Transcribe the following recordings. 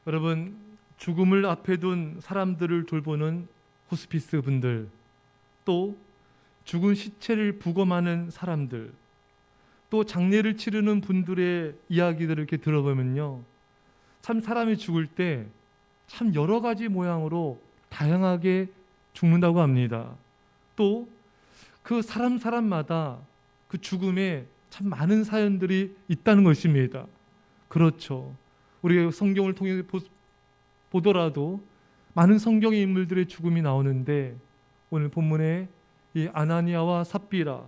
여러분, 죽음을 앞에 둔 사람들을 돌보는 호스피스 분들, 또 죽은 시체를 부검하는 사람들, 또 장례를 치르는 분들의 이야기들을 이렇게 들어보면요, 참 사람이 죽을 때 참 여러 가지 모양으로 다양하게 죽는다고 합니다. 또 그 사람마다 그 죽음에 참 많은 사연들이 있다는 것입니다. 그렇죠. 우리가 성경을 통해 보더라도 많은 성경의 인물들의 죽음이 나오는데, 오늘 본문에 이 아나니아와 삽비라,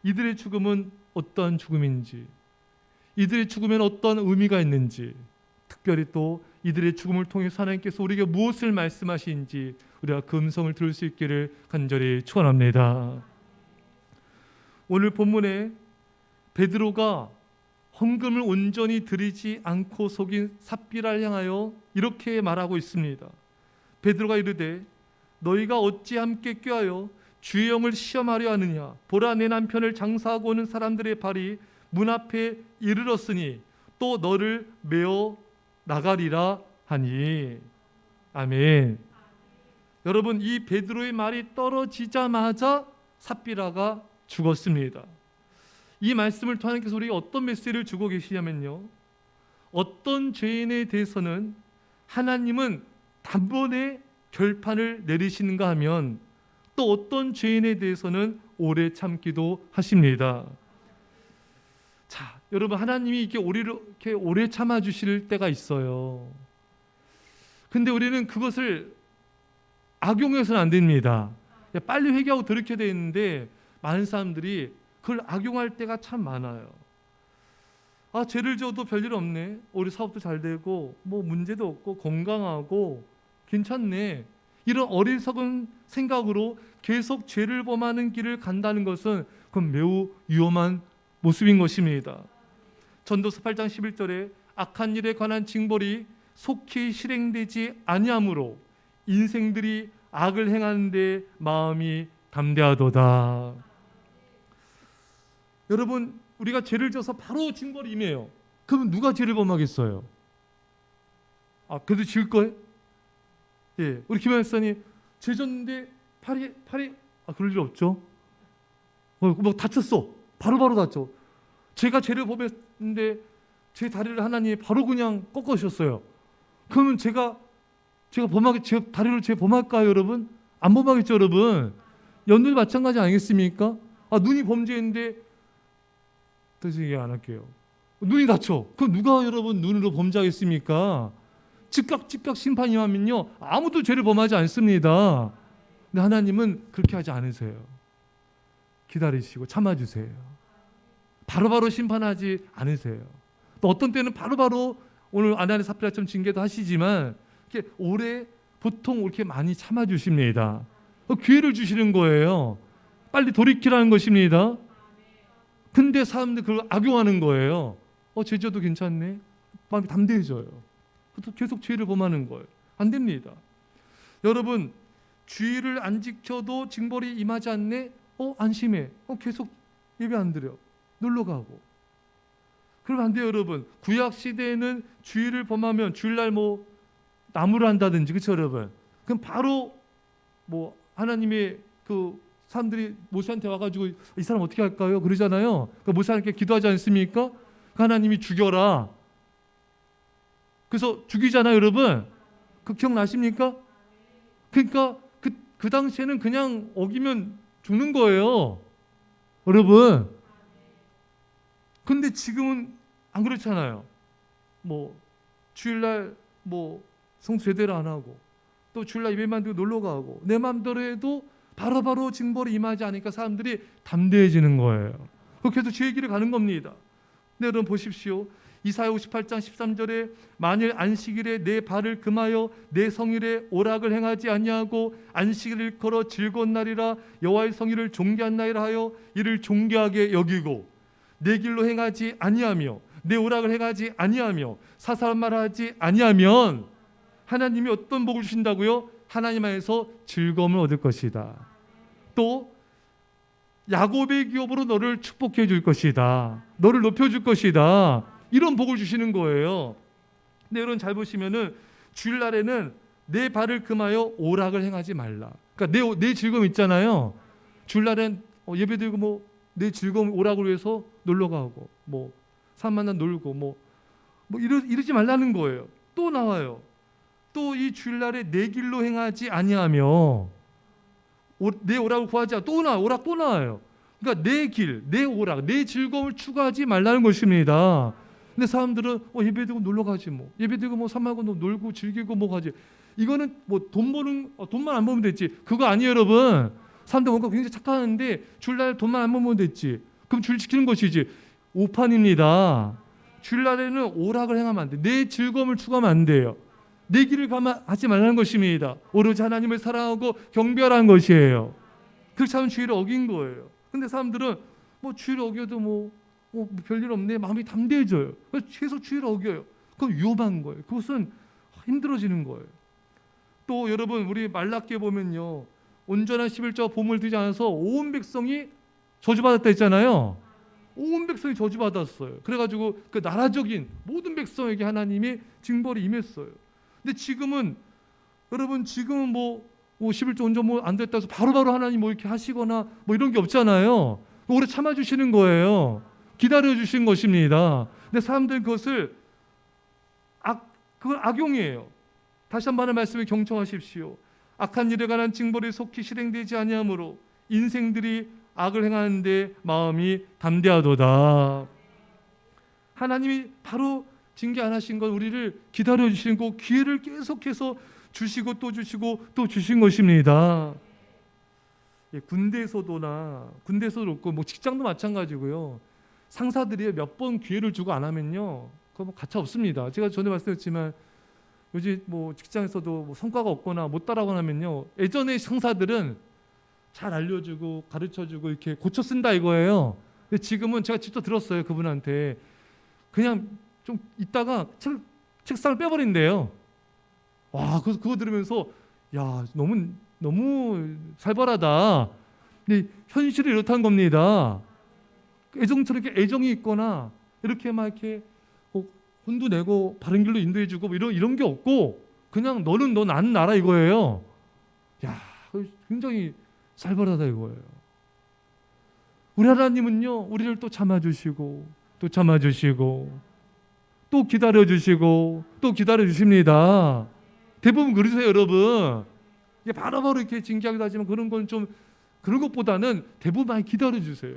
이들의 죽음은 어떤 죽음인지, 이들의 죽음에는 어떤 의미가 있는지, 특별히 또 이들의 죽음을 통해서 하나님께서 우리에게 무엇을 말씀하시는지 우리가 그 음성을 들을 수 있기를 간절히 축원합니다. 오늘 본문에 베드로가 헌금을 온전히 드리지 않고 속인 삽비라를 향하여 이렇게 말하고 있습니다. 베드로가 이르되 너희가 어찌 함께 꾀하여 주의 영을 시험하려 하느냐. 보라, 내 남편을 장사하고 오는 사람들의 발이 문 앞에 이르렀으니 또 너를 메어 나가리라 하니. 아멘. 여러분, 이 베드로의 말이 떨어지자마자 삽비라가 죽었습니다. 이 말씀을 통해 하나님께서 우리에게 어떤 메시지를 주고 계시냐면요, 어떤 죄인에 대해서는 하나님은 단번에 결판을 내리시는가 하면, 또 어떤 죄인에 대해서는 오래 참기도 하십니다. 자, 여러분, 하나님이 이렇게 오래 참아 주실 때가 있어요. 근데 우리는 그것을 악용해서는 안 됩니다. 빨리 회개하고 돌이켜야 되는데 많은 사람들이 그걸 악용할 때가 참 많아요. 아, 죄를 지어도 별일 없네, 우리 사업도 잘 되고 뭐 문제도 없고 건강하고 괜찮네, 이런 어리석은 생각으로 계속 죄를 범하는 길을 간다는 것은 그건 매우 위험한 모습인 것입니다. 전도서 8장 11절에 악한 일에 관한 징벌이 속히 실행되지 아니하므로 인생들이 악을 행하는데 마음이 담대하도다. 여러분, 우리가 죄를 져서 바로 징벌이 임해요. 그러면 누가 죄를 범하겠어요? 아, 그래도 지을 거예요? 예, 우리 김 목사님 죄 졌는데 팔이 그럴 일 없죠. 뭐 다쳤어, 바로 다쳐. 제가 죄를 범했는데 제 다리를 하나님이 바로 그냥 꺾으셨어요. 그러면 제가 제 다리를 범할까요, 여러분? 안 범하겠죠, 여러분. 연도 마찬가지 아니겠습니까? 아, 눈이 범죄인데, 다시 얘기 안 할게요. 눈이 다쳐. 그럼 누가 여러분 눈으로 범죄하겠습니까? 즉각 심판이 하면요, 아무도 죄를 범하지 않습니다. 근데 하나님은 그렇게 하지 않으세요. 기다리시고 참아주세요. 바로바로 심판하지 않으세요. 또 어떤 때는 바로바로 오늘 아나니아 삽비라처럼 징계도 하시지만 이렇게 오래, 보통 이렇게 많이 참아주십니다. 기회를 주시는 거예요. 빨리 돌이키라는 것입니다. 근데 사람들 그걸 악용하는 거예요. 죄져도 괜찮네, 마음이 담대해져요. 또 계속 죄를 범하는 거예요. 안 됩니다. 여러분, 주의를 안 지켜도 징벌이 임하지 않네? 안심해. 계속 예배 안 드려. 놀러 가고. 그러면 안 돼요, 여러분. 구약 시대에는 주의를 범하면 주일날 뭐 나무를 한다든지, 그렇죠, 여러분? 그럼 바로 뭐 하나님의 그 사람들이 모세한테 와가지고 이 사람 어떻게 할까요? 그러잖아요. 그러니까 모세한테 기도하지 않습니까? 하나님이 죽여라. 그래서 죽이잖아요, 여러분. 그 기억나십니까? 그러니까 그 당시에는 그냥 어기면 죽는 거예요, 여러분. 근데 지금은 안 그렇잖아요. 뭐 주일날 뭐 성수 제대로 안 하고, 또 주일날 예배만 드리고 놀러 가고, 내 마음대로 해도 바로바로 징벌이 임하지 않으니까 사람들이 담대해지는 거예요. 그렇게 해서 죄의 길을 가는 겁니다. 네, 여러분 보십시오. 이사야 58장 13절에 만일 안식일에 내 발을 금하여 내 성일에 오락을 행하지 아니하고 안식일을 걸어 즐거운 날이라 여호와의 성일을 존귀한 날이라 하여 이를 존귀하게 여기고 내 길로 행하지 아니하며 내 오락을 행하지 아니하며 사사한 말을 하지 아니하면 하나님이 어떤 복을 주신다고요? 하나님 안에서 즐거움을 얻을 것이다. 또 야곱의 기업으로 너를 축복해 줄 것이다. 너를 높여 줄 것이다. 이런 복을 주시는 거예요. 근데 여러분 잘 보시면은 주일날에는 내 발을 금하여 오락을 행하지 말라. 그러니까 내 즐거움 있잖아요. 주일날엔 예배드리고 뭐 내 즐거움 오락을 위해서 놀러 가고 뭐 사람 만나 놀고 뭐 이러지 말라는 거예요. 또 나와요. 또 이 주일날에 내 길로 행하지 아니하며 내 오락을 구하지 또 나와요. 오락 또 나와요. 그러니까 내 길, 내 오락, 내 즐거움을 추구하지 말라는 것입니다. 근데 사람들은 예배드리고 놀러 가지 뭐 예배드리고 뭐 삼하고 놀고 즐기고 뭐 가지. 이거는 뭐 돈만 안 벌면 됐지. 그거 아니에요, 여러분. 사람들 뭔가 굉장히 착각하는데 주일날 돈만 안 벌면 됐지. 그럼 줄 지키는 것이지. 오판입니다. 주일날에는 오락을 행하면 안 돼. 내 즐거움을 추구하면 안 돼요. 내 길을 하지 말라는 것입니다. 오로지 하나님을 사랑하고 경배하라는 것이에요. 그렇지 않으면 주의를 어긴 거예요. 근데 사람들은 뭐 주의를 어겨도 뭐 별일 없네. 마음이 담대해져요. 그래서 계속 주의를 어겨요. 그건 위험한 거예요. 그것은 힘들어지는 거예요. 또 여러분 우리 말라기에 보면요. 온전한 11조와 보물 드리지 않아서 온 백성이 저주받았다 했잖아요. 온 백성이 저주받았어요. 그래가지고 그 나라적인 모든 백성에게 하나님이 징벌이 임했어요. 근데 지금은 여러분 지금은 뭐 11조 온전 뭐 안 됐다 해서 바로바로 하나님 뭐 이렇게 하시거나 뭐 이런 게 없잖아요. 오래 참아주시는 거예요. 기다려주신 것입니다. 근데 사람들은 그것을 그걸 악용이에요. 다시 한 번의 말씀을 경청하십시오. 악한 일에 관한 징벌이 속히 실행되지 아니하므로 인생들이 악을 행하는데 마음이 담대하도다. 하나님이 바로 징계 안 하신 건 우리를 기다려주시고 기회를 계속해서 주시고 또 주시고 또 주신 것입니다. 군대에서도 그렇고 뭐 직장도 마찬가지고요. 상사들이 몇 번 기회를 주고 안 하면요, 그거 뭐 가차 없습니다. 제가 전에 말씀드렸지만 요즘 뭐 직장에서도 뭐 성과가 없거나 못 따라가거나 하면요, 예전에 상사들은 잘 알려주고 가르쳐주고 이렇게 고쳐 쓴다 이거예요. 근데 지금은 제가 직접 들었어요. 그분한테 그냥 좀 있다가 책상을 빼버린대요. 와, 그거 들으면서 야, 너무 살벌하다. 근데 현실이 이렇다는 겁니다. 애정처럼 이렇게 애정이 있거나 이렇게 막 이렇게 혼도 내고 바른 길로 인도해주고 뭐 이런 게 없고 그냥 너는 너 나는 나라 이거예요. 야, 굉장히 살벌하다 이거예요. 우리 하나님은요, 우리를 또 참아주시고 또 참아주시고 또 기다려주시고 또 기다려주십니다. 대부분 그러세요, 여러분. 바로바로 이렇게 징계하기도 하지만 그런 건 좀 그런 것보다는 대부분 많이 기다려주세요.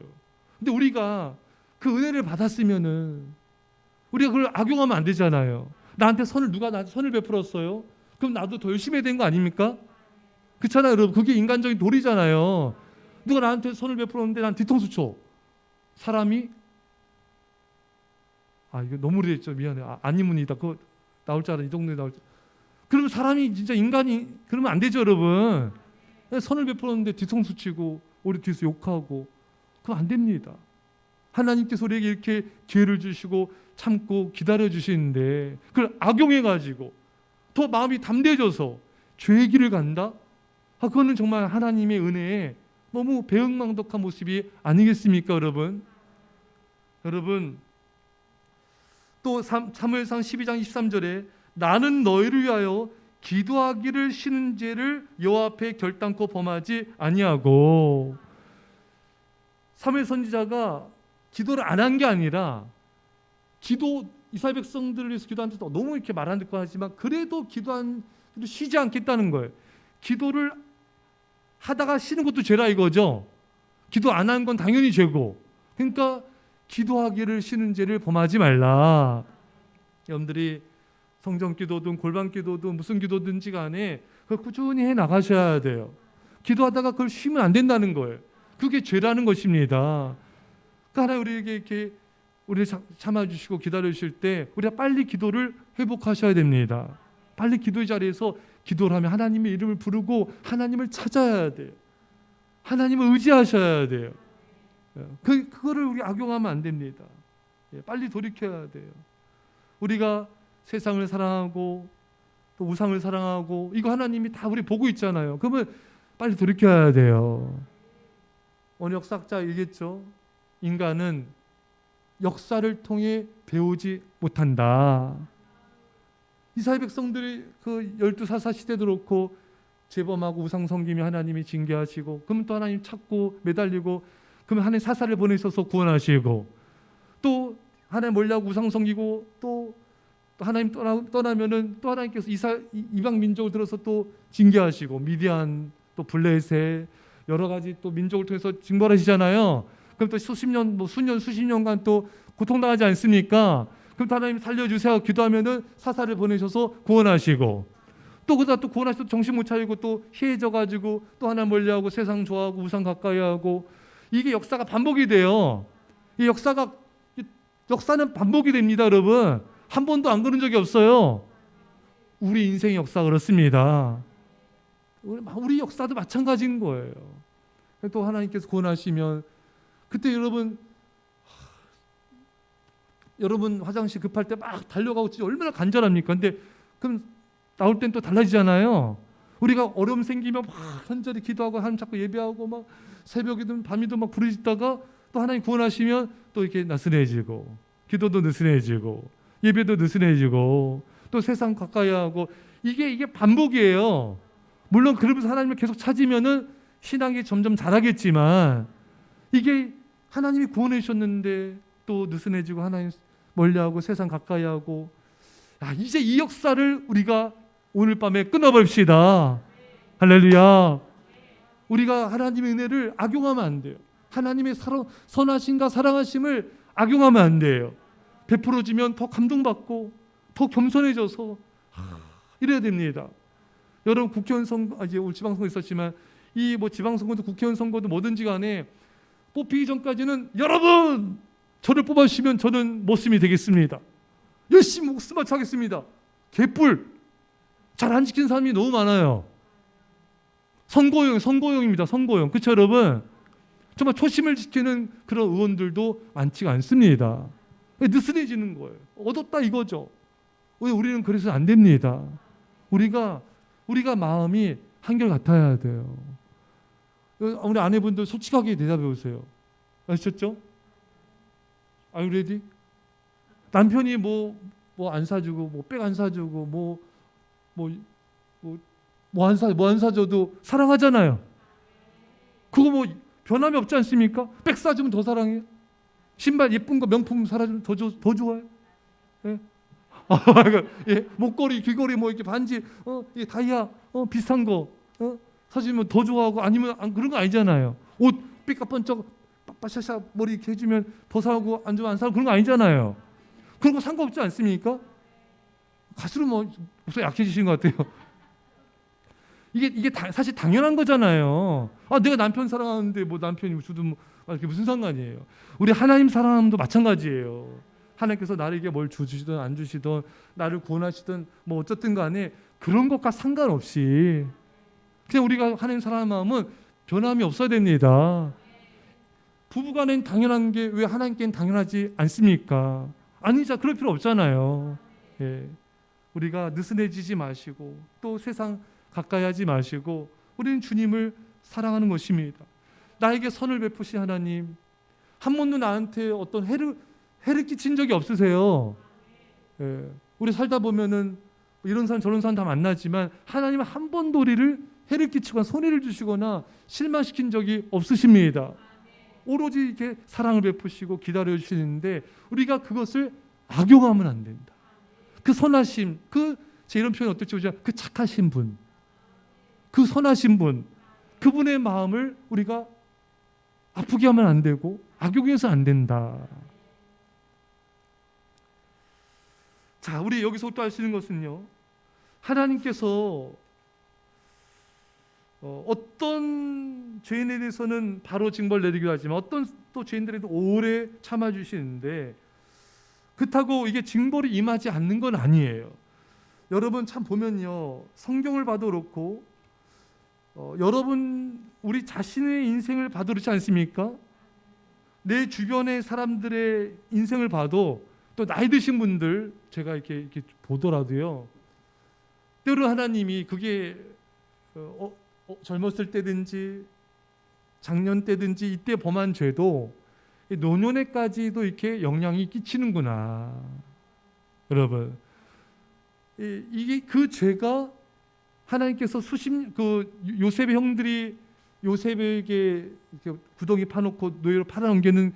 근데 우리가 그 은혜를 받았으면은 우리가 그걸 악용하면 안 되잖아요. 누가 나한테 선을 베풀었어요? 그럼 나도 더 열심히 해야 되는 거 아닙니까? 그렇잖아요, 여러분. 그게 인간적인 도리잖아요. 누가 나한테 선을 베풀었는데 난 뒤통수 쳐. 사람이 이거 너무 오래됐죠. 미안해. 아니문이다. 그거 나올 줄 알아. 이 동네에 나올 줄. 그러면 사람이 진짜 인간이 그러면 안 되죠, 여러분. 선을 베풀었는데 뒤통수 치고 우리 뒤에서 욕하고 그럼 안 됩니다. 하나님께서 우리에게 이렇게 기회를 주시고 참고 기다려 주시는데 그걸 악용해 가지고 더 마음이 담대해져서 죄의 길을 간다? 그거는 정말 하나님의 은혜에 너무 배은망덕한 모습이 아니겠습니까, 여러분? 여러분, 또 사무엘상 12장 23절에 나는 너희를 위하여 기도하기를 쉬는 죄를 여호와 앞에 결단코 범하지 아니하고, 사무엘 선지자가 기도를 안 한 게 아니라 이스라엘 백성들을 위해서 기도한 데도 너무 이렇게 말 안 듣고 하지만 그래도 쉬지 않겠다는 거예요. 기도를 하다가 쉬는 것도 죄라 이거죠. 기도 안 한 건 당연히 죄고, 그러니까 기도하기를 쉬는 죄를 범하지 말라. 여러분들이 성전 기도든 골방 기도든 무슨 기도든지 간에 그걸 꾸준히 해 나가셔야 돼요. 기도하다가 그걸 쉬면 안 된다는 거예요. 그게 죄라는 것입니다. 그러니까 하나님 우리에게 이렇게 우리를 참아주시고 기다려주실 때 우리가 빨리 기도를 회복하셔야 됩니다. 빨리 기도의 자리에서 기도를 하면 하나님의 이름을 부르고 하나님을 찾아야 돼요. 하나님을 의지하셔야 돼요. 그거를 우리 악용하면 안 됩니다. 빨리 돌이켜야 돼요. 우리가 세상을 사랑하고 또 우상을 사랑하고 이거 하나님이 다 우리 보고 있잖아요. 그러면 빨리 돌이켜야 돼요. 어느 역사학자 얘기했죠. 인간은 역사를 통해 배우지 못한다. 이스라엘 백성들이 그 12사사 시대도 그렇고 재범하고 우상 섬기며 하나님이 징계하시고, 그러면 또 하나님 찾고 매달리고, 그러면 하나님 사사를 보내셔서 구원하시고, 또 하나님 몰려하고 우상 섬기고 또 하나님 떠나면은 또 하나님께서 이방 민족을 들어서 또 징계하시고, 미디안 또 블레셋 여러 가지 또 민족을 통해서 징벌하시잖아요. 그럼 또 수십 년, 수십 년간 또 고통당하지 않습니까? 그럼 또 하나님 살려주세요 기도하면은 사사를 보내셔서 구원하시고, 또 그러다 또 구원하셔서 정신 못 차리고 또 희해져 가지고 또 하나님 멀리하고 세상 좋아하고 우상 가까이하고, 이게 역사가 반복이 돼요. 이 역사는 반복이 됩니다, 여러분. 한 번도 안 그런 적이 없어요. 우리 인생의 역사가 그렇습니다. 우리 역사도 마찬가지인 거예요. 또 하나님께서 구원하시면, 그때 여러분 화장실 급할 때 막 달려가고 진짜 얼마나 간절합니까? 근데 그럼 나올 땐 또 달라지잖아요. 우리가 어려움 생기면 막 간절히 기도하고 하나님 찾고 예배하고 막 새벽이든 밤이든 막 부르짖다가 또 하나님 구원하시면 또 이렇게 나슨해지고, 기도도 느슨해지고, 예배도 느슨해지고, 또 세상 가까이 하고, 이게 반복이에요. 물론 그러면서 하나님을 계속 찾으면은 신앙이 점점 자라겠지만, 이게 하나님이 구원해 주셨는데 또 느슨해지고 하나님 멀리하고 세상 가까이 하고, 이제 이 역사를 우리가 오늘 밤에 끊어봅시다. 할렐루야. 우리가 하나님의 은혜를 악용하면 안 돼요. 하나님의 선하심과 사랑하심을 악용하면 안 돼요. 베풀어지면 더 감동받고 더 겸손해져서 이래야 됩니다. 여러분, 국회의원 선거, 이제 올 지방선거 있었지만, 이 지방선거도 국회의원 선거도 뭐든지 간에 뽑히기 전까지는 여러분 저를 뽑아주시면 저는 모습이 되겠습니다. 열심히 목숨을 하겠습니다. 개뿔 잘 안 지키는 사람이 너무 많아요. 선거용입니다. 선거용. 그렇죠, 여러분? 정말 초심을 지키는 그런 의원들도 많지가 않습니다. 느슨해지는 거예요. 얻었다 이거죠. 우리는 그래서 안 됩니다. 우리가 마음이 한결 같아야 돼요. 우리 아내분들 솔직하게 대답해 보세요. 아셨죠? Are you ready? 남편이 뭐 안 사주고, 백 안 사주고, 뭐 안 사줘도 사랑하잖아요. 그거 변함이 없지 않습니까? 백 사주면 더 사랑해요. 신발 예쁜 거 명품 사주면 더 좋아요. 예? 예, 목걸이, 귀걸이, 이렇게 반지, 다이아, 비싼 거, 사주면 더 좋아하고, 아니면 그런 거 아니잖아요. 옷 삐까뻔쩍 빠샤샤 머리 이렇게 해주면 더 사고, 안 좋으면 안 사고, 그런 거 아니잖아요. 그런 거 상관없지 않습니까? 갈수록 목소리 약해지신 것 같아요. 이게 사실 당연한 거잖아요. 내가 남편 사랑하는데 남편이 주도 이게 무슨 상관이에요. 우리 하나님 사랑함도 마찬가지예요. 하나님께서 나에게 뭘 주시든 안 주시든, 나를 구원하시든 어쨌든 간에 그런 것과 상관없이 그냥 우리가 하나님 사랑하는 마음은 변함이 없어야 됩니다. 부부간엔 당연한 게 왜 하나님께는 당연하지 않습니까? 아니자, 그럴 필요 없잖아요. 예. 우리가 느슨해지지 마시고 또 세상 가까이 하지 마시고 우리는 주님을 사랑하는 것입니다. 나에게 선을 베푸신 하나님, 한 번도 나한테 어떤 해를 끼친 적이 없으세요. 예. 우리 살다 보면은 이런 사람 저런 사람 다 만나지만 하나님은 한 번도 우리를 해를 끼치거나 손해를 주시거나 실망시킨 적이 없으십니다. 오로지 이렇게 사랑을 베푸시고 기다려 주시는데, 우리가 그것을 악용하면 안 된다. 그 선하심, 제 이런 표현 어떨지 모르지만 그 착하신 분, 그 선하신 분, 그분의 마음을 우리가 아프게 하면 안 되고 악용해서 안 된다. 자, 우리 여기서 또 할 수 있는 것은요, 하나님께서 어떤 죄인에 대해서는 바로 징벌 내리기도 하지만 어떤 또 죄인들에도 오래 참아주시는데, 그렇다고 이게 징벌이 임하지 않는 건 아니에요. 여러분 참 보면요, 성경을 봐도 그렇고 여러분 우리 자신의 인생을 봐도 그렇지 않습니까? 내 주변의 사람들의 인생을 봐도, 또 나이 드신 분들 제가 이렇게 보더라도요, 때로 하나님이 그게 젊었을 때든지 작년 때든지 이때 범한 죄도 노년에까지도 이렇게 영향이 끼치는구나. 여러분, 이게 그 죄가 하나님께서 요셉의 형들이 요셉에게 이렇게 구덩이 파놓고 노예로 팔아넘기는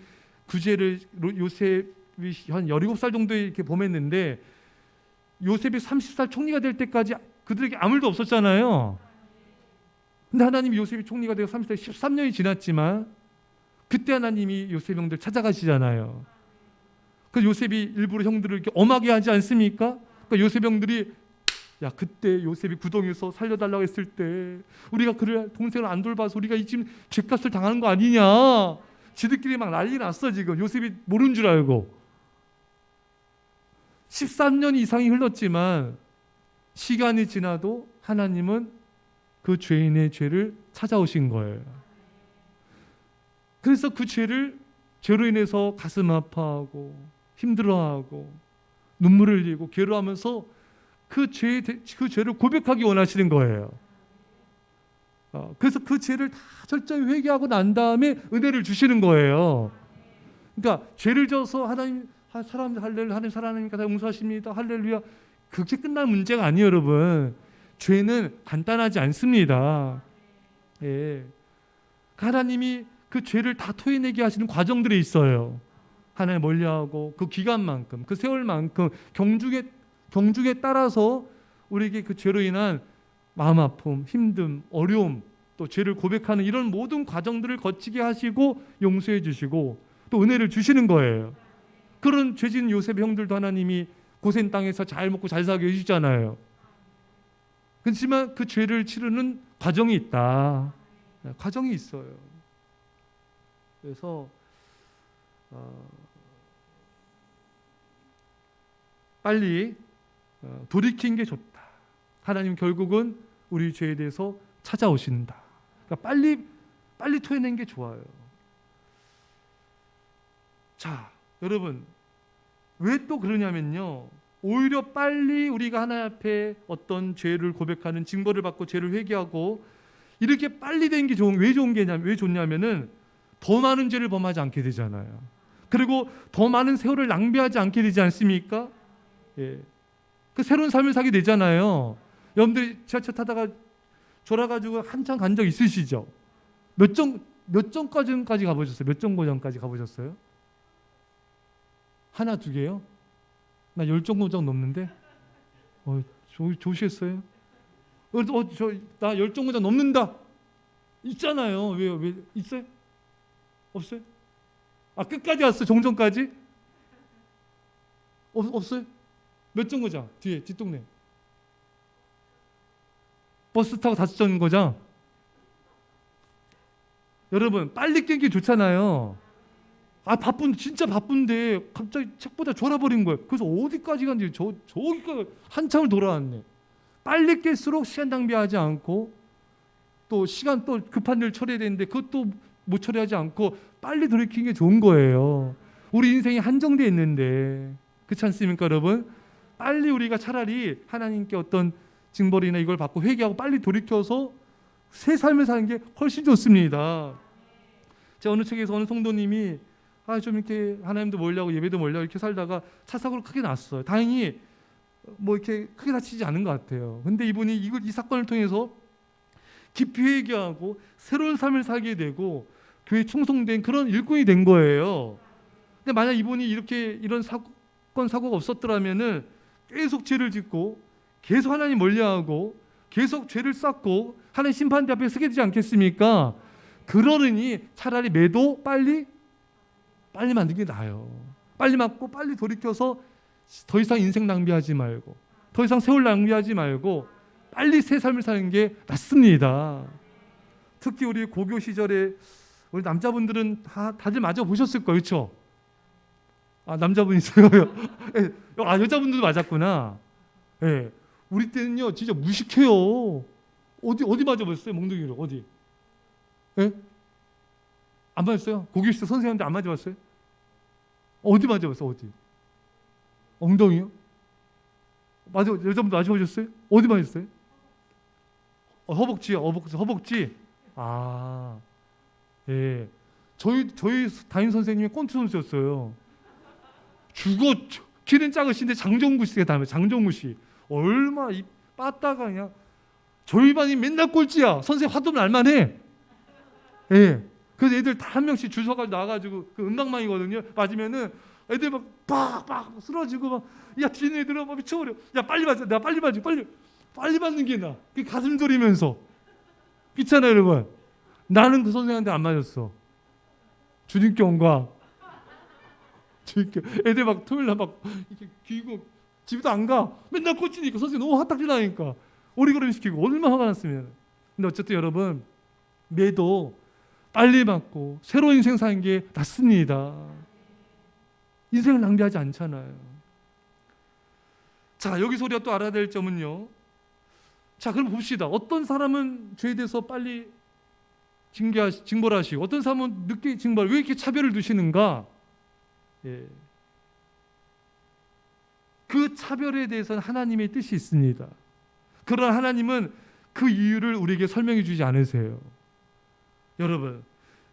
그 죄를 요셉이 한 17살 정도에 이렇게 범했는데, 요셉이 30살 총리가 될 때까지 그들에게 아무 일도 없었잖아요. 근데 하나님이 요셉이 총리가 되고 30살 13년이 지났지만 그때 하나님이 요셉 형들 찾아가시잖아요. 그 요셉이 일부러 형들을 이렇게 엄하게 하지 않습니까? 그러니까 요셉 형들이, 야, 그때 요셉이 구덩이에서 살려달라고 했을 때 우리가 그를 동생을 안 돌봐서 우리가 이 지금 죄값을 당하는 거 아니냐, 지들끼리 막 난리 났어. 지금 요셉이 모르는 줄 알고. 13년 이상이 흘렀지만 시간이 지나도 하나님은 그 죄인의 죄를 찾아오신 거예요. 그래서 그 죄로 인해서 가슴 아파하고 힘들어하고 눈물을 흘리고 괴로워하면서 그 죄를 고백하기 원하시는 거예요. 그래서 그 죄를 다 철저히 회개하고 난 다음에 은혜를 주시는 거예요. 그러니까 죄를 져서 하나님 사랑하니까 다 용서하십니다, 할렐루야, 그게 끝난 문제가 아니에요. 여러분, 죄는 간단하지 않습니다. 예. 하나님이 그 죄를 다 토해내게 하시는 과정들이 있어요. 하나님 멀리하고 그 기간만큼, 그 세월만큼 경중에 따라서 우리에게 그 죄로 인한 마음 아픔, 힘듦, 어려움, 또 죄를 고백하는 이런 모든 과정들을 거치게 하시고 용서해 주시고 또 은혜를 주시는 거예요. 그런 죄진 요셉 형들도 하나님이 고센 땅에서 잘 먹고 잘 살게 해주잖아요. 그렇지만 그 죄를 치르는 과정이 있다. 과정이 있어요. 그래서 빨리 돌이킨 게 좋다. 하나님 결국은 우리 죄에 대해서 찾아오신다. 그러니까 빨리 토해낸 게 좋아요. 자, 여러분, 왜 또 그러냐면요, 오히려 빨리 우리가 하나님 앞에 어떤 죄를 고백하는, 징벌을 받고 죄를 회개하고 이렇게 빨리 된 게 왜 좋냐면은 더 많은 죄를 범하지 않게 되잖아요. 그리고 더 많은 세월을 낭비하지 않게 되지 않습니까? 예. 그 새로운 삶을 사게 되잖아요. 여러분들 지하철 타다가 졸아가지고 한참 간 적 있으시죠? 몇 정거장까지 가보셨어요? 몇 정거장까지 가보셨어요? 하나, 두 개요? 나 10정거장 넘는데? 좋으셨어요? 나 10정거장 넘는다! 있잖아요. 왜 있어요? 없어요? 끝까지 왔어요? 종점까지? 없어요? 몇 정거장? 뒷동네. 버스 타고 5정거장? 여러분, 빨리 깬 게 좋잖아요. 진짜 바쁜데 갑자기 책보다 졸아버린 거예요. 그래서 어디까지 갔는지 저기까지 한참을 돌아왔네. 빨리 깰수록 시간 낭비하지 않고 또 시간 또 급한 일 처리해야 되는데 그것도 못 처리하지 않고 빨리 돌이키는 게 좋은 거예요. 우리 인생이 한정되어 있는데, 그렇지 않습니까, 여러분? 빨리 우리가 차라리 하나님께 어떤 징벌이나 이걸 받고 회개하고 빨리 돌이켜서 새 삶을 사는 게 훨씬 좋습니다. 제가 어느 책에서 어느 성도님이 좀 이렇게 하나님도 멀리하고 예배도 멀리하고 이렇게 살다가 차 사고를 크게 났어요. 다행히 뭐 이렇게 크게 다치지 않은 것 같아요. 근데 이분이 이 사건을 통해서 깊이 회개하고 새로운 삶을 살게 되고 교회 충성된 그런 일꾼이 된 거예요. 근데 만약 이분이 이런 사고가 없었더라면은 계속 죄를 짓고 계속 하나님 멀리하고 계속 죄를 쌓고 하나님 심판대 앞에 서게 되지 않겠습니까? 그러느니 차라리 매도 빨리 만드는 게 나아요. 빨리 맞고 빨리 돌이켜서 더 이상 인생 낭비하지 말고 더 이상 세월 낭비하지 말고 빨리 새 삶을 사는 게 낫습니다. 특히 우리 고교 시절에 우리 남자분들은 다들 맞아 보셨을 거예요. 그렇죠? 남자분 있어요. 여자분들도 맞았구나. 예. 우리 때는요 진짜 무식해요. 어디 맞아보셨어요? 몽둥이로 어디? 예? 안 맞았어요? 고교 시절 선생님한테 안 맞아봤어요? 어디 맞아봤어요? 어디? 엉덩이요? 여자분들 맞아보셨어요? 어디 맞았어요? 허벅지요. 허벅지. 예. 저희 담임 선생님이 꼰트 선수였어요. 키는 작으신데 장정구 씨가 닮아요. 장정구 씨. 얼마 이 빠따가 그냥 저희 반이 맨날 꼴찌야. 선생님 화도 날만해. 예. 그래서 애들 다 한 명씩 줄 서가지고 나와가지고 그 음방망이거든요. 맞으면은 애들 막 빡빡 쓰러지고 막 야 뒤에 애들은 막 미쳐버려. 야 빨리 맞아. 내가 빨리 맞아. 빨리 맞는 게 나. 그 가슴 졸이면서. 그렇잖아요, 여러분. 나는 그 선생한테 안 맞았어. 주님께 온과 주님께 애들 막 토요일 날 막 이렇게 귀고 집에도 안 가. 맨날 꽂히니까 선생님 너무 화딱지 나니까 오리걸음 시키고 얼마나 화가 났으면. 근데 어쨌든 여러분 매도 빨리 맞고 새로운 인생 사는 게 낫습니다. 인생을 낭비하지 않잖아요. 자, 여기서 우리가 또 알아야 될 점은요. 자, 그럼 봅시다. 어떤 사람은 죄에 대해서 빨리 징벌 하시고 어떤 사람은 늦게 징벌. 왜 이렇게 차별을 두시는가? 예. 그 차별에 대해서는 하나님의 뜻이 있습니다. 그러나 하나님은 그 이유를 우리에게 설명해 주지 않으세요. 여러분,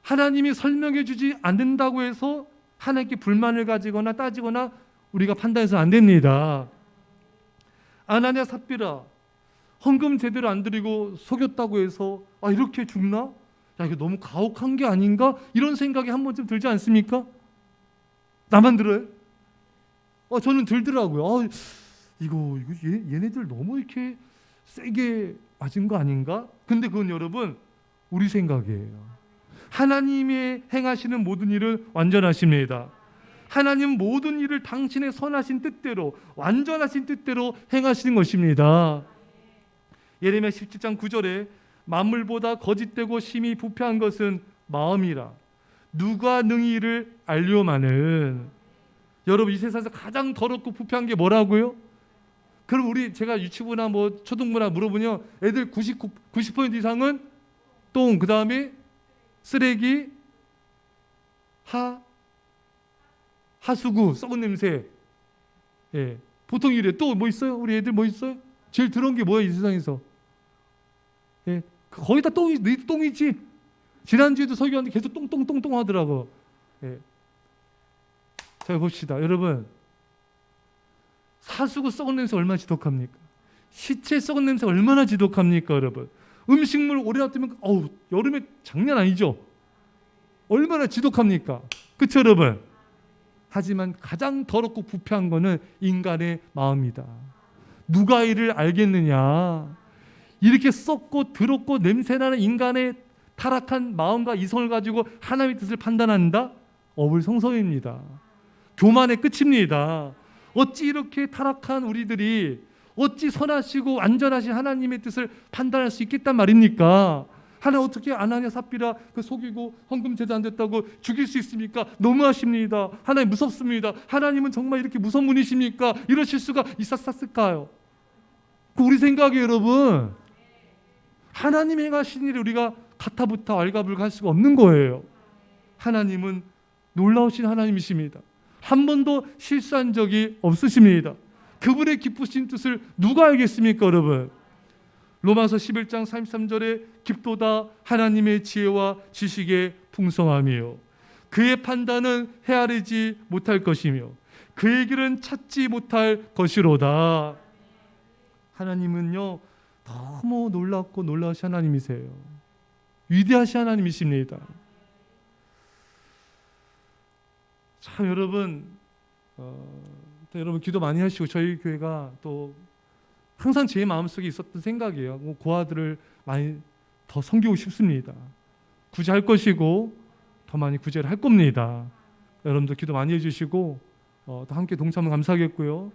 하나님이 설명해 주지 않는다고 해서 하나님께 불만을 가지거나 따지거나 우리가 판단해서 안 됩니다. 아나니아 삽비라 헌금 제대로 안 드리고 속였다고 해서 아 이렇게 죽나? 야 이거 너무 가혹한 게 아닌가? 이런 생각이 한 번쯤 들지 않습니까? 나만 들어요? 저는 들더라고요. 이거 얘네들 너무 이렇게 세게 맞은 거 아닌가? 근데 그건 여러분 우리 생각이에요. 하나님의 행하시는 모든 일은 완전하십니다. 하나님 모든 일을 당신의 선하신 뜻대로 완전하신 뜻대로 행하시는 것입니다. 예레미야 17장 9절에 만물보다 거짓되고 심히 부패한 것은 마음이라 누가 능히 이를 알려마는. 여러분 이 세상에서 가장 더럽고 부패한 게 뭐라고요? 그럼 제가 유치부나 뭐 초등부나 물어보면 애들 90% 이상은 똥, 그 다음에 쓰레기, 하수구, 썩은 냄새. 예, 보통 이래. 또 뭐 있어요? 우리 애들 뭐 있어요? 제일 더러운 게 뭐야 이 세상에서? 예, 거의 다 똥이지. 지난주에도 설교하는데 계속 똥 하더라고. 예. 자 봅시다, 여러분. 사수구 썩은 냄새 얼마나 지독합니까? 시체 썩은 냄새 얼마나 지독합니까, 여러분? 음식물 오래 놔두면 여름에 장난 아니죠? 얼마나 지독합니까? 그렇죠, 여러분? 하지만 가장 더럽고 부패한 것은 인간의 마음이다. 누가 이를 알겠느냐? 이렇게 썩고 더럽고 냄새나는 인간의 타락한 마음과 이성을 가지고 하나님의 뜻을 판단한다? 어불성성입니다. 교만의 끝입니다. 어찌 이렇게 타락한 우리들이 어찌 선하시고 완전하신 하나님의 뜻을 판단할 수 있겠단 말입니까? 하나님 어떻게 아나니아 삽비라 그 속이고 헌금 제대 안 됐다고 죽일 수 있습니까? 너무하십니다. 하나님 무섭습니다. 하나님은 정말 이렇게 무서운 분이십니까? 이러실 수가 있었을까요? 우리 생각에 여러분 하나님 행하신 일을 우리가 가타부타 왈가불가할 수가 없는 거예요. 하나님은 놀라우신 하나님이십니다. 한 번도 실수한 적이 없으십니다. 그분의 기쁘신 뜻을 누가 알겠습니까, 여러분? 로마서 11장 33절에 깊도다 하나님의 지혜와 지식의 풍성함이요 그의 판단은 헤아리지 못할 것이며 그의 길은 찾지 못할 것이로다. 하나님은요 너무 놀랍고 놀라우신 하나님이세요. 위대하신 하나님이십니다. 참 여러분 여러분 기도 많이 하시고 저희 교회가 또 항상 제 마음속에 있었던 생각이에요. 고아들을 많이 더 섬기고 싶습니다. 구제할 것이고 더 많이 구제를 할 겁니다. 여러분도 기도 많이 해주시고 또 함께 동참하면 감사하겠고요.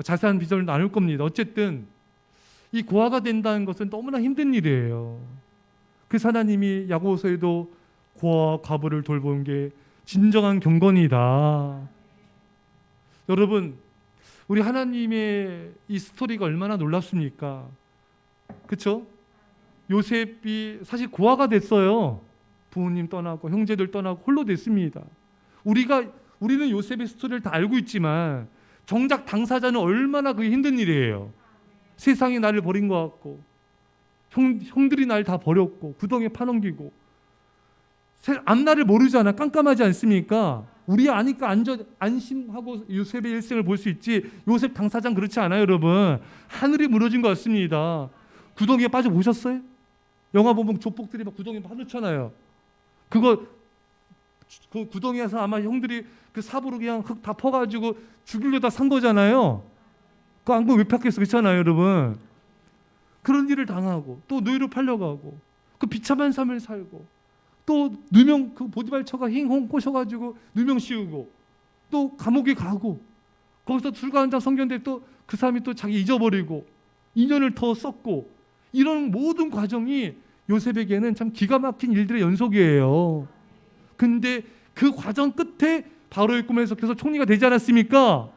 자세한 비전을 나눌 겁니다. 어쨌든 이 고아가 된다는 것은 너무나 힘든 일이에요. 그래서 하나님이 야고보서에도 고아와 과부를 돌보는 게 진정한 경건이다. 여러분 우리 하나님의 이 스토리가 얼마나 놀랍습니까? 그렇죠? 요셉이 사실 고아가 됐어요. 부모님 떠나고 형제들 떠나고 홀로 됐습니다. 우리는 요셉의 스토리를 다 알고 있지만 정작 당사자는 얼마나 그게 힘든 일이에요. 세상이 나를 버린 것 같고 형들이 날 다 버렸고 구덩이에 파넘기고 앞날을 모르잖아. 깜깜하지 않습니까? 우리 아니까 안심하고 요셉의 일생을 볼 수 있지, 요셉 당사자는 그렇지 않아요. 여러분, 하늘이 무너진 것 같습니다. 구덩이에 빠져 보셨어요? 영화 보면 조폭들이 막 구덩이에 빠졌잖아요. 그 구덩이에서 아마 형들이 그 삽으로 그냥 흙 다 퍼가지고 죽이려다 산 거잖아요. 그 안고 왜 팠겠어, 그렇잖아요, 여러분. 그런 일을 당하고 또 노예로 팔려가고 그 비참한 삶을 살고 또 누명 그 보디발처가 힝홍 꼬셔가지고 누명 씌우고 또 감옥에 가고 거기서 불가한자 성견대 또 그 사람이 또 자기 잊어버리고 2년을 더 썼고 이런 모든 과정이 요셉에게는 참 기가 막힌 일들의 연속이에요. 근데 그 과정 끝에 바로의 꿈에서 계속 총리가 되지 않았습니까?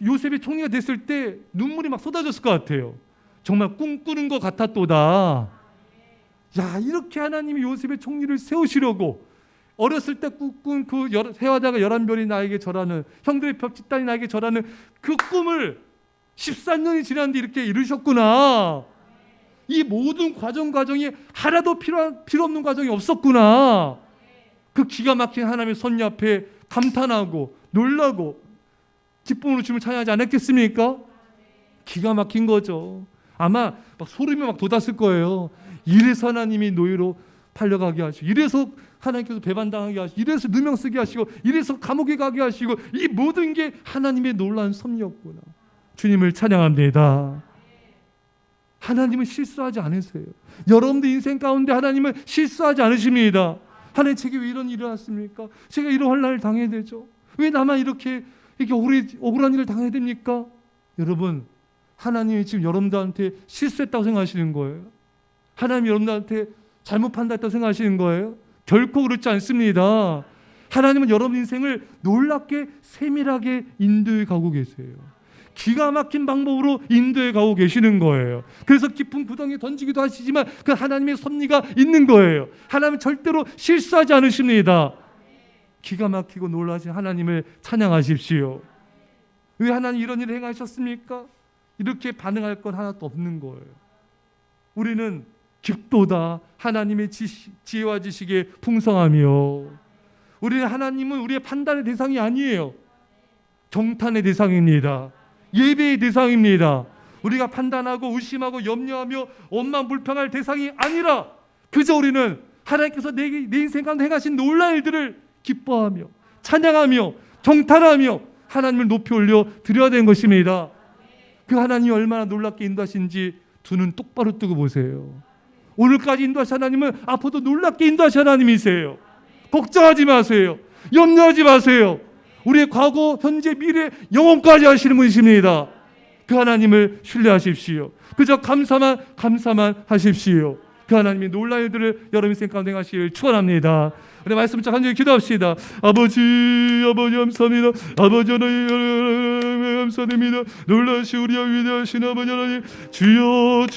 요셉이 총리가 됐을 때 눈물이 막 쏟아졌을 것 같아요. 정말 꿈꾸는 것 같았도다. 야, 이렇게 하나님이 요셉의 총리를 세우시려고 어렸을 때 꿈꾼 그 해와다가 11별이 나에게 절하는, 형들의 벽짓단이 나에게 절하는 그 꿈을 14년이 지났는데 이렇게 이루셨구나. 이 모든 과정이 하나도 필요 없는 과정이 없었구나. 그 기가 막힌 하나님의 섭리 앞에 감탄하고 놀라고 기쁨으로 주님을 찬양하지 않았겠습니까? 기가 막힌 거죠. 아마 막 소름이 막 돋았을 거예요. 이래서 하나님이 노예로 팔려가게 하시고, 이래서 하나님께서 배반당하게 하시고, 이래서 누명 쓰게 하시고, 이래서 감옥에 가게 하시고, 이 모든 게 하나님의 놀라운 섭리였구나. 주님을 찬양합니다. 하나님은 실수하지 않으세요. 여러분들 인생 가운데 하나님은 실수하지 않으십니다. 하나님, 제게 왜 이런 일이 일어났습니까? 제가 이런 환난을 당해야 되죠? 왜 나만 이렇게 억울한 일을 당해야 됩니까? 여러분, 하나님이 지금 여러분들한테 실수했다고 생각하시는 거예요? 하나님이 여러분들한테 잘못 판단했다고 생각하시는 거예요? 결코 그렇지 않습니다. 하나님은 여러분 인생을 놀랍게 세밀하게 인도해 가고 계세요. 기가 막힌 방법으로 인도해 가고 계시는 거예요. 그래서 깊은 구덩이에 던지기도 하시지만 그 하나님의 섭리가 있는 거예요. 하나님은 절대로 실수하지 않으십니다. 기가 막히고 놀라신 하나님을 찬양하십시오. 왜 하나님 이런 일을 행하셨습니까? 이렇게 반응할 건 하나도 없는 거예요. 우리는 깊도다 하나님의 지혜와 지식에 풍성하며, 우리는 하나님은 우리의 판단의 대상이 아니에요. 경탄의 대상입니다. 예배의 대상입니다. 우리가 판단하고 의심하고 염려하며 원망불평할 대상이 아니라 그저 우리는 하나님께서 내 인생 가운데 행하신 놀라운 일들을 기뻐하며 찬양하며 경탄하며 하나님을 높이 올려 드려야 되는 것입니다. 그 하나님이 얼마나 놀랍게 인도하신지 두 눈 똑바로 뜨고 보세요. 오늘까지 인도하신 하나님은 앞으로도 놀랍게 인도하신 하나님이세요. 걱정하지 마세요. 염려하지 마세요. 우리의 과거, 현재, 미래, 영원까지 하시는 분이십니다. 그 하나님을 신뢰하십시오. 그저 감사만 하십시오. 그 하나님의 놀라운 일들을 여러분 인생 가운데 하시길 축원합니다. 우리 말씀 쫙 한 절 기도합시다. 아버지 감사합니다. 아버지 하나님 감사드립니다. 놀라시 우리와 위대하신 아버지 하나님, 주여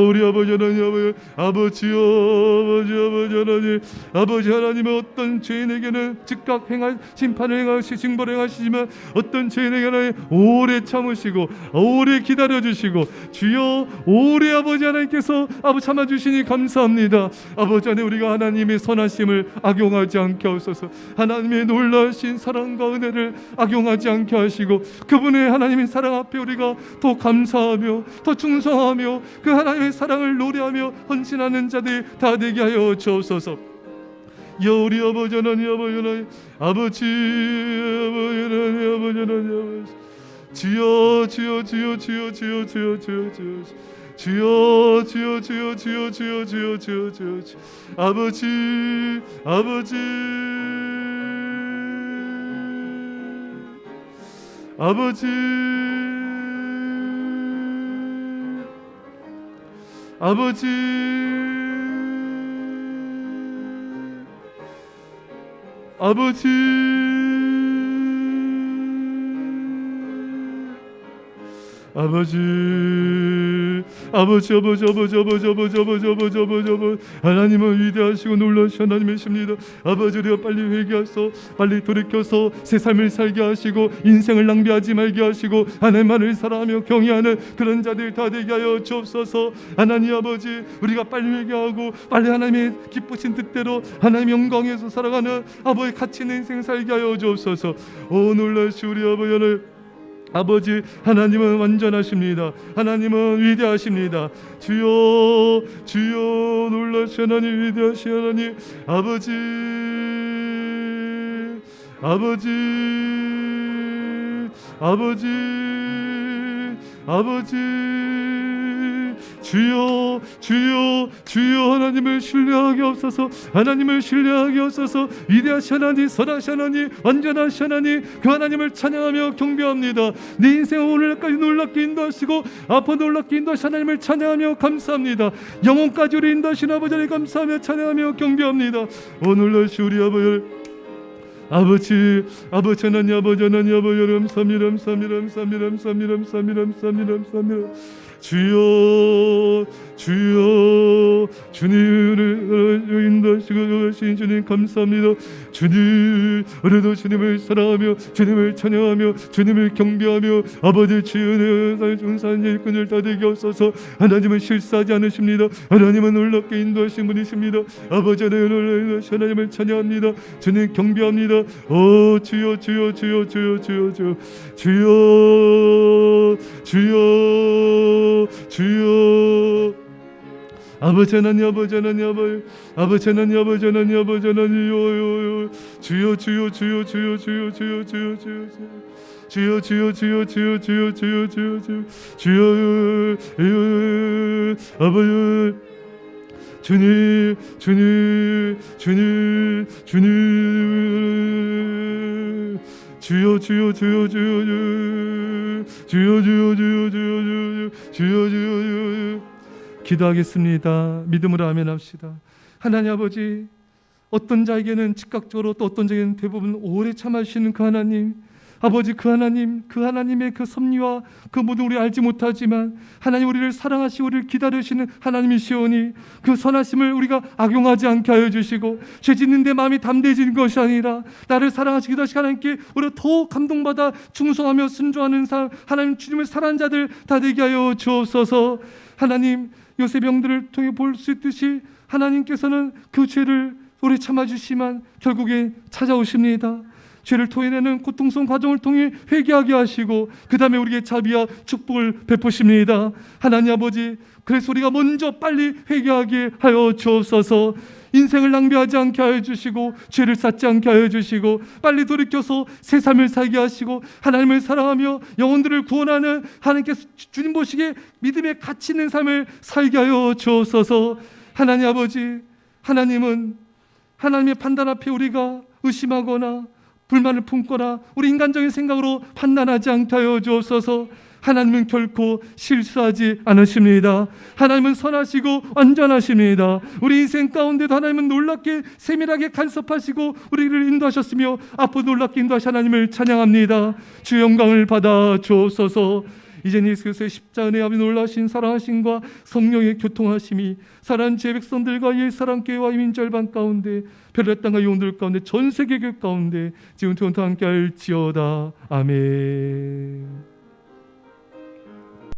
우리 아버지 하나님, 아버지 하나님, 아버지 하나님은 어떤 죄인에게는 즉각 심판을 행하시 징벌을 행하시지만 어떤 죄인에게는 오래 참으시고 오래 기다려주시고, 주여 오래 아버지 하나님께서 아버지 참아주시니 감사합니다. 아버지 하나님, 우리가 하나님의 선하심을 악용하지 않게 하소서. 하나님의 놀라신 사랑과 은혜를 악용하지 않게 하시고, 그분의 하나님의 사랑 앞에 우리가 더 감사하며 더 충성하며 그 하나님의 사랑을 노래하며 헌신하는 자들 다 되게 하여 주옵소서. 우리 아버지 하나님, 아버지 하나님, 주여 아버지 아버지 아버지 하나님은 위대하시고 놀라신 하나님이십니다. 아버지, 우리가 빨리 회개하소, 빨리 돌이켜서 새 삶을 살게 하시고 인생을 낭비하지 말게 하시고 하나님만을 사랑하며 경외하는 그런 자들 다 되게 하여 주옵소서. 하나님 아버지, 우리가 빨리 회개하고 빨리 하나님의 기쁘신 뜻대로 하나님 영광에서 살아가는 아버지 가치 있는 인생 살게 하여 주옵소서. 오 놀라시 우리 아버지 하나님은 완전하십니다. 하나님은 위대하십니다. 주여 주여 놀라시 하나님, 위대하시 하나님, 아버지 주여 주여 주여 하나님을 신뢰하게 없어서, 하나님을 신뢰하게 없어서. 위대하신 하나님, 선하신 하나님, 완전하신 하나님, 그 하나님을 찬양하며 경배합니다. 내 인생을 오늘까지 놀랍게 인도하시고 앞으로 놀랍게 인도하신 하나님을 찬양하며 감사합니다. 영혼까지 우리 인도하신 아버지를 감사하며 찬양하며 경배합니다. 오 놀라시 우리 아버지 하나님, 아버지 주여 주여 주님을 인도하시고 계신 주님 감사합니다. 주님, 오늘도 주님을 사랑하며 주님을 찬양하며 주님을 경배하며 아버지 주의 중산 일꾼을 다 되게 하소서. 하나님은 실수하지 않으십니다. 하나님은 놀랍게 인도하신 분이십니다. 아버지 하나님을 찬양합니다. 주님 경배합니다. 오 주여 주여 주여 주여 주여 주여 주여 주여 주여 아버지 하나님, 아버지 하나님, 아버지 하나님, 아버지 하나님, 아버지 하나님, 주여 주여 주여 주여 주여 주여 주여 주여 주여 주여 주여 주여 주여 주여 주여 주여 주여 아버지 주님 주님 주님 주님 주여 주여 주여 주여 주여 주여 주여 주여 주여 주여 주여 기도하겠습니다. 믿음으로 아멘합시다. 하나님 아버지, 어떤 자에게는 즉각적으로 또 어떤 자에게는 대부분 오래 참아주시는 그 하나님, 아버지 그 하나님, 그 하나님의 그 섭리와 그 모든 우리 알지 못하지만 하나님 우리를 사랑하시고 우리를 기다리시는 하나님이시오니 그 선하심을 우리가 악용하지 않게 하여 주시고 죄 짓는 데 마음이 담대해지는 것이 아니라 나를 사랑하시기도 하시고 하나님께 우리가 더욱 감동받아 충성하며 순종하는 하나님 주님을 사랑하는 자들 다 되게 하여 주옵소서. 하나님, 요셉 병들을 통해 볼 수 있듯이 하나님께서는 그 죄를 오래 참아주시만 결국에 찾아오십니다. 죄를 토해내는 고통스러운 과정을 통해 회개하게 하시고 그 다음에 우리에게 자비와 축복을 베푸십니다. 하나님 아버지, 그래서 우리가 먼저 빨리 회개하게 하여 주옵소서. 인생을 낭비하지 않게 하여 주시고 죄를 쌓지 않게 하여 주시고 빨리 돌이켜서 새 삶을 살게 하시고 하나님을 사랑하며 영혼들을 구원하는 하나님께서 주님 보시기에 믿음의 가치 있는 삶을 살게 하여 주옵소서. 하나님 아버지, 하나님은 하나님의 판단 앞에 우리가 의심하거나 불만을 품거나 우리 인간적인 생각으로 판단하지 않게 하여 주옵소서. 하나님은 결코 실수하지 않으십니다. 하나님은 선하시고 완전하십니다. 우리 인생 가운데도 하나님은 놀랍게 세밀하게 간섭하시고 우리를 인도하셨으며 앞으로 놀랍게 인도하신 하나님을 찬양합니다. 주 영광을 받아 주옵소서. 이제는 예수 그리스도의 십자가 은혜 아버지 놀라신 사랑하심과 성령의 교통하심이 사랑하는 제 백성들과 옛사랑교회와 이민절반 가운데 별의 땅과 영혼들 가운데 전 세계 교회 가운데 지금부터 함께 할지어다. 아멘.